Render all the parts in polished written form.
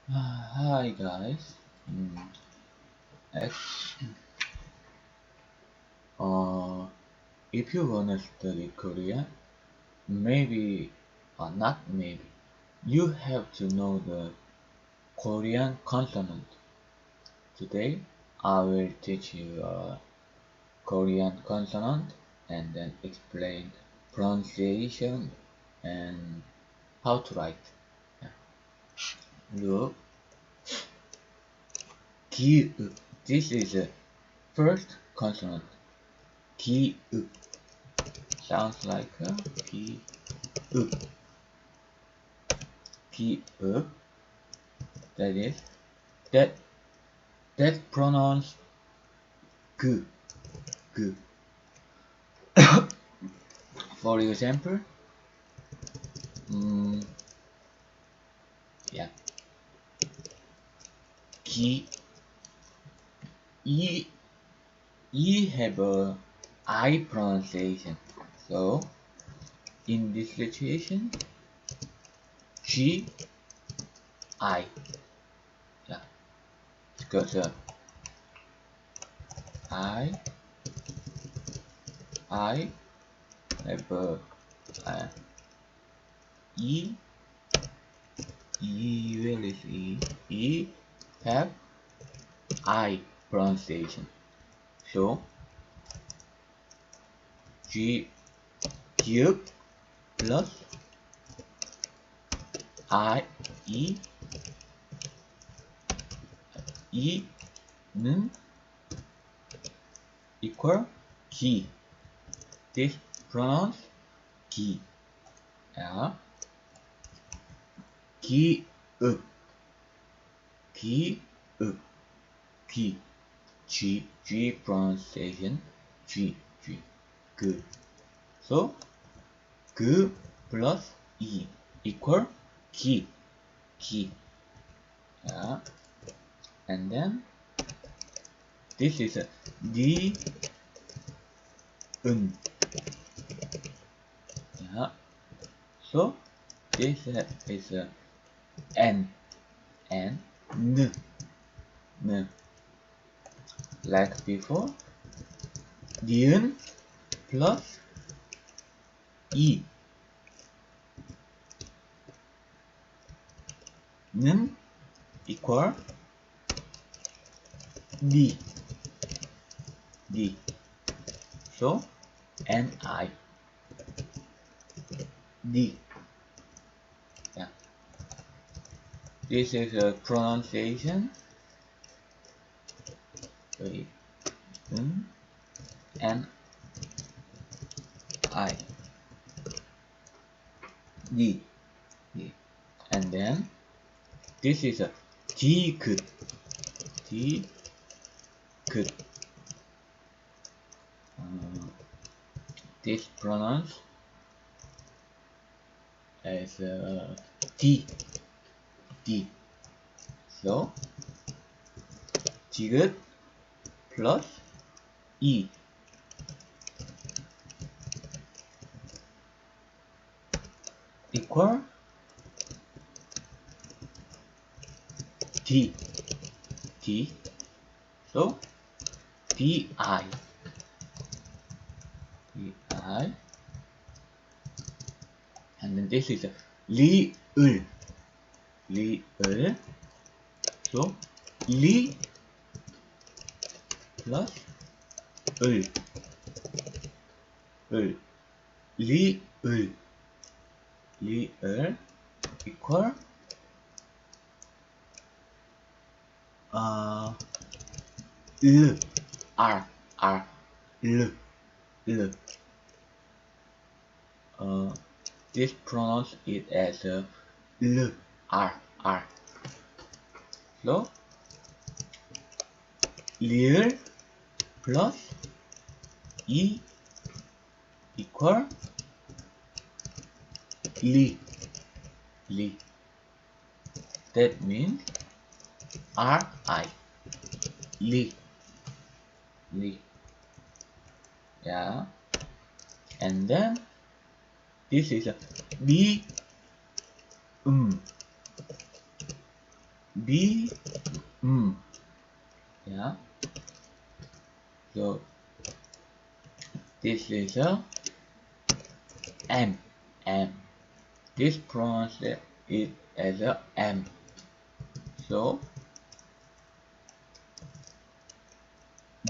Hi guys. Mm, ex- uh, if you wanna study Korean, maybe or not maybe, you have to know the Korean consonant. Today, I will teach you a Korean consonant and then explain pronunciation and how to write. Yeah. Look, Ki. This is the first consonant. Ki. Sounds like a Ki. Ki. That is that that pronounced g. G. For example, mm, yeah, ki. E. E have a I pronunciation. So in this situation, G I. Yeah, because I I have a uh, E. E. Where is E? E have I pronunciation. So G cube plus I E 는 equal 기. This pronounce 기. Yeah. 기, 기, 기. G pronunciation G. G. So G plus E equal 기. Yeah. And then this is a D, Yeah. So this is a N, N, N. Like before, 니은 plus E 는 equal D. So NI D. Yeah. This is a pronunciation. Wait. N I D. And then this is a D good. This pronounced as D. So 지긋 plus E equal D. So DI. And then this is 리을. So 리 plus 을. 리을 equal 르 R 르 this pronounce it as 르 R. So 리을 plus E equal 리. That means RI. 리. Yeah. And then this is 미 B, yeah. So this is a M, M. This pronounces it as a M. So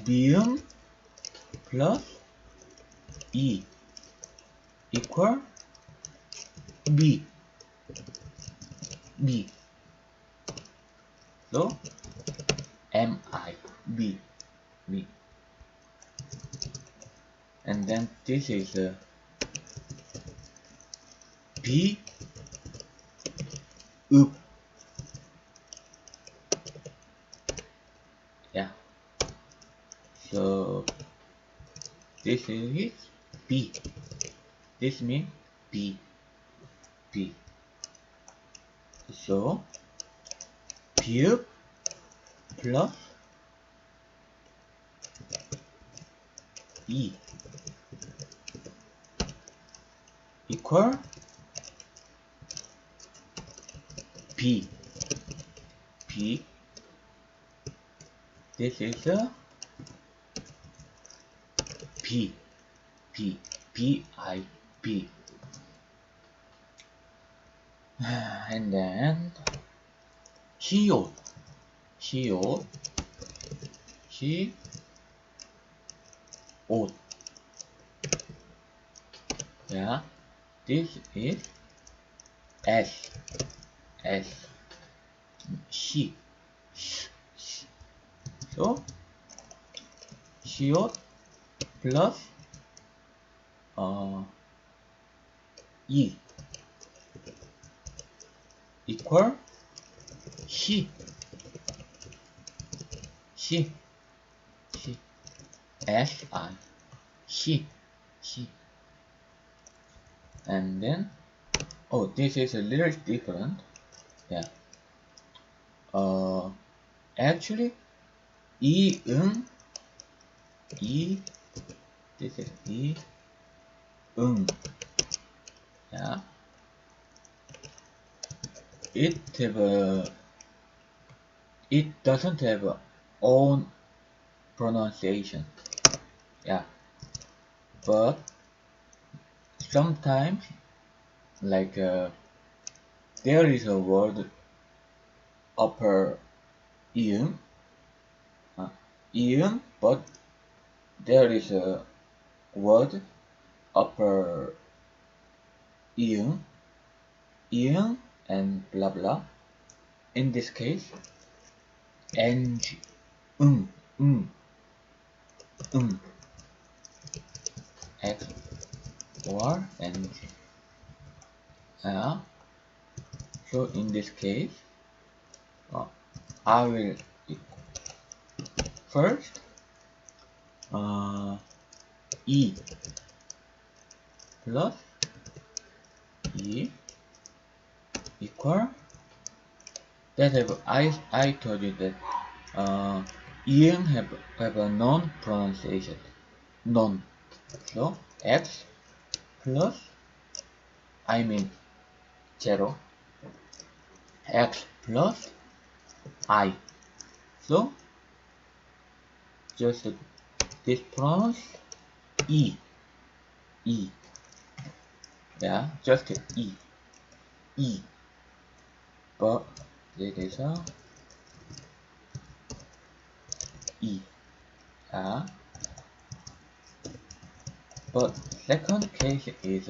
bium plus E equal B, B. So MI, B, B. And then this is a B, oop. Yeah. So this is B. This means B, B. So pube plus E equal P, P. This is a P, P, P, I, P. And then CO, CO, CO. Yeah, this is S, S, C, so CO plus E equal C, C, C, S, I, C, C. And then, oh, this is a little different. Yeah. Actually, E, E, this is E, yeah. It doesn't have a own pronunciation. Yeah. But sometimes, like there is a word upper eun, but there is a word upper eun, and blah blah. In this case, ng, um, x or ng. Yeah. So in this case, I will first E plus E equal that I told you that Ian have a non pronunciation, non. So x plus I mean 0, x plus I. So just this pronounce E, E. Yeah, just E, E. But it is a E. Yeah. But second case is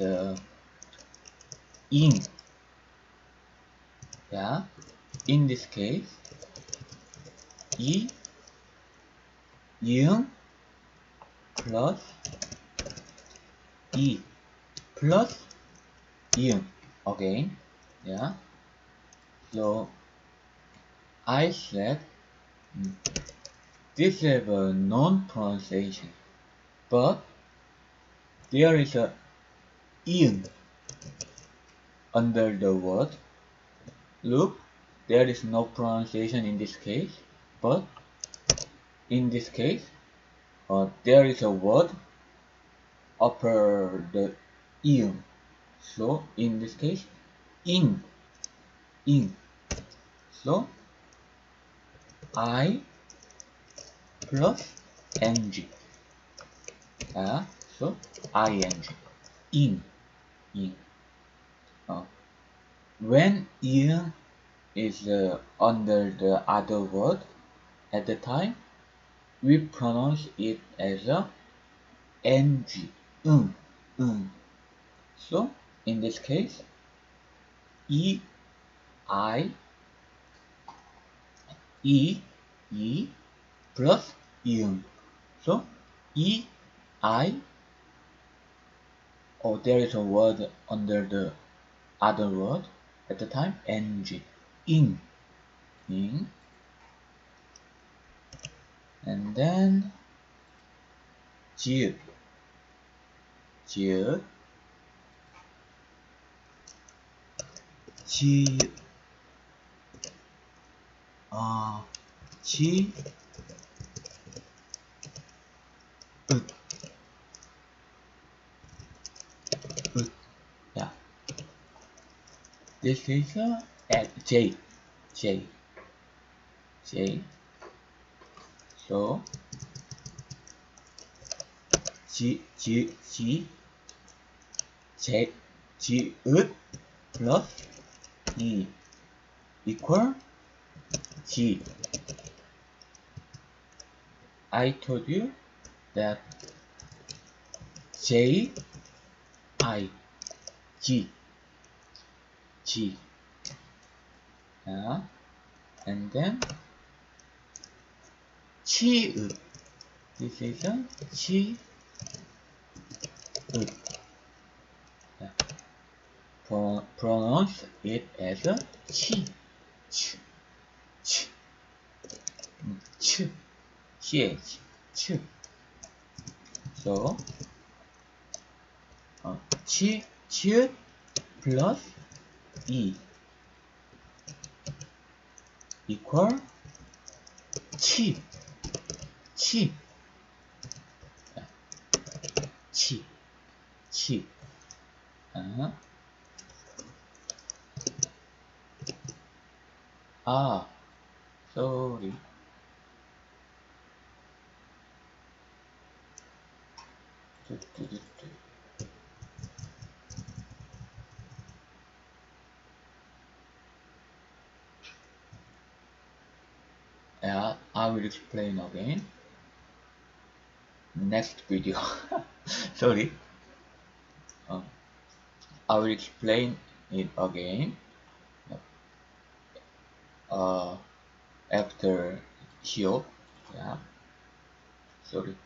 in. Yeah. In this case, E, in plus E plus in again. Yeah. So I said this is a non-pronunciation, but there is a in under the word. Look, there is no pronunciation in this case, but in this case, there is a word upper the in. So in this case, in. So I plus ng. So ing, in. When ing is under the other word at the time, we pronounce it as a ng, ung. So in this case, e, I, e plus ing. So e, I, or there is a word under the other word at the time, ng, ing, and then j, j, 지, 으, yeah. This is J. So J, 으 plus E equal G. I told you that J, I, G, and then 치읓. This is a 치읓. Pronounce it as a 치, ch. So 치읓 plus E equal 치. Sorry. I will explain again. Next video. Sorry. I will explain it again after here. Sorry.